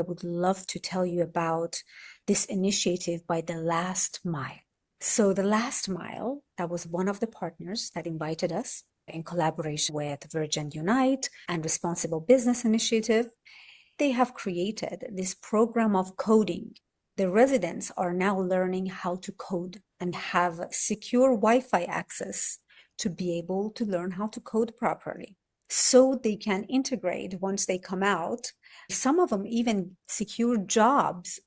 I would love to tell you about this initiative by The Last Mile. So The Last Mile, that was one of the partners that invited us in collaboration with Virgin Unite and Responsible Business Initiative. They have created this program of coding. The residents are now learning how to code and have secure Wi-Fi access to be able to learn how to code properly, so they can integrate once they come out. Some of them even secure jobs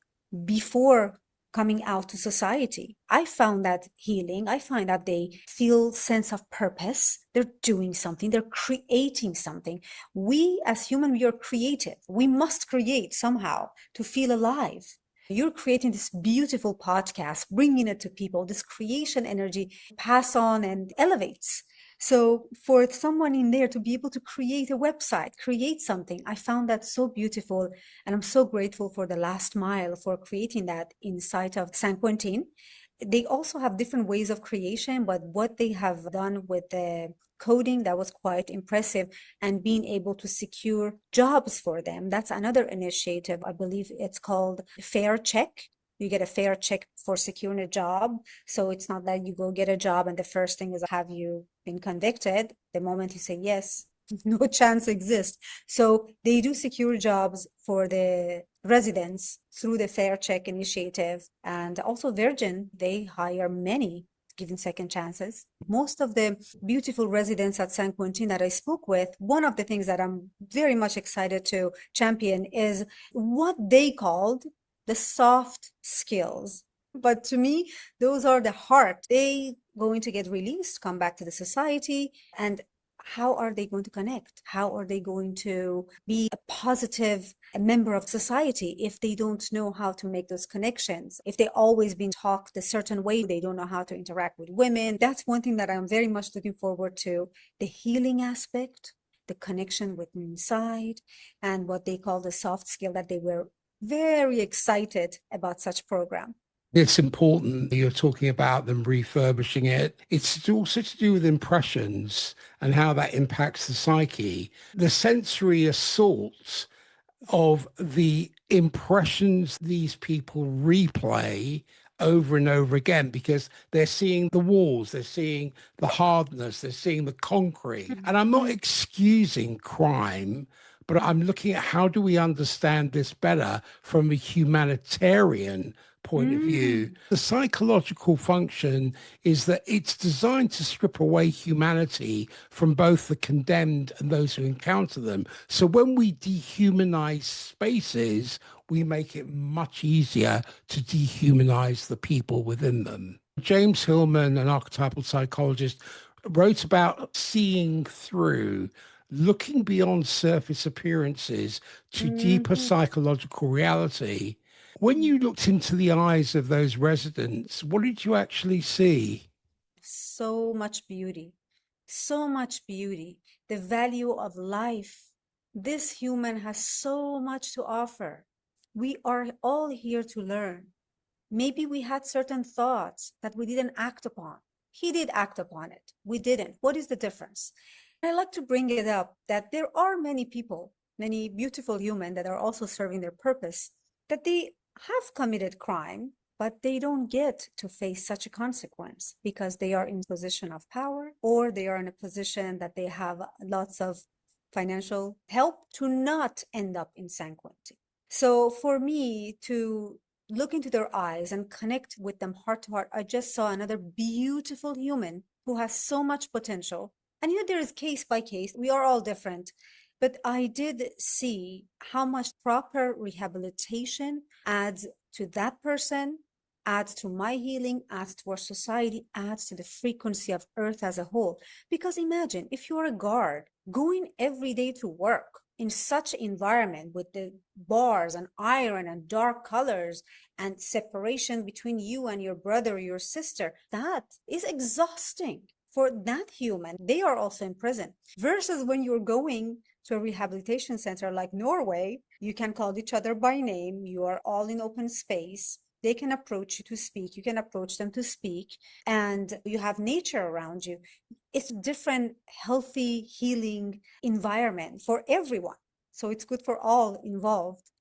before coming out to society. I found that healing. I find that they feel sense of purpose. They're doing something. They're creating something. We as human, we are creative. We must create somehow to feel alive. You're creating this beautiful podcast, bringing it to people. This creation energy pass on and elevates. So for someone in there to be able to create a website, create something, I found that so beautiful. And I'm so grateful for The Last Mile for creating that inside of San Quentin. They also have different ways of creation, but what they have done with the coding, that was quite impressive, and being able to secure jobs for them. That's another initiative. I believe it's called Fair Check. You get a fair check for securing a job. So it's not that you go get a job and the first thing is, have you been convicted? The moment you say yes, no chance exists. So they do secure jobs for the residents through the Fair Check initiative. And also Virgin, they hire many, giving second chances. Most of the beautiful residents at San Quentin that I spoke with, one of the things that I'm very much excited to champion is what they called the soft skills. But to me, those are the heart. They going to get released, come back to the society, and how are they going to connect? How are they going to be a positive member of society if they don't know how to make those connections? If they always been taught a certain way, they don't know how to interact with women. That's one thing that I'm very much looking forward to. The healing aspect, the connection with inside, and what they call the soft skill, that they were very excited about such program. It's important you're talking about them refurbishing it. It's also to do with impressions and how that impacts the psyche. The sensory assault of the impressions these people replay over and over again, because they're seeing the walls, they're seeing the hardness, they're seeing the concrete. And I'm not excusing crime, but I'm looking at how do we understand this better from a humanitarian point of view. The psychological function is that it's designed to strip away humanity from both the condemned and those who encounter them. So when we dehumanize spaces, we make it much easier to dehumanize the people within them. James Hillman, an archetypal psychologist, wrote about seeing through, looking beyond surface appearances to deeper psychological reality. When you looked into the eyes of those residents, what did you actually see? So much beauty, so much beauty, the value of life. This human has so much to offer. We are all here to learn. Maybe we had certain thoughts that we didn't act upon. He did act upon it. We didn't. What is the difference? I like to bring it up that there are many people, many beautiful humans that are also serving their purpose, that they have committed crime, but they don't get to face such a consequence because they are in a position of power, or they are in a position that they have lots of financial help to not end up in San Quentin. So for me to look into their eyes and connect with them heart to heart, I just saw another beautiful human who has so much potential. And there is case by case, we are all different. But I did see how much proper rehabilitation adds to that person, adds to my healing, adds to our society, adds to the frequency of Earth as a whole. Because imagine if you're a guard going every day to work in such an environment with the bars and iron and dark colors and separation between you and your brother or your sister, that is exhausting for that human. They are also in prison. Versus when you're going to a rehabilitation center like Norway, you can call each other by name. You are all in open space. They can approach you to speak. You can approach them to speak. And you have nature around you. It's a different, healthy, healing environment for everyone. So it's good for all involved.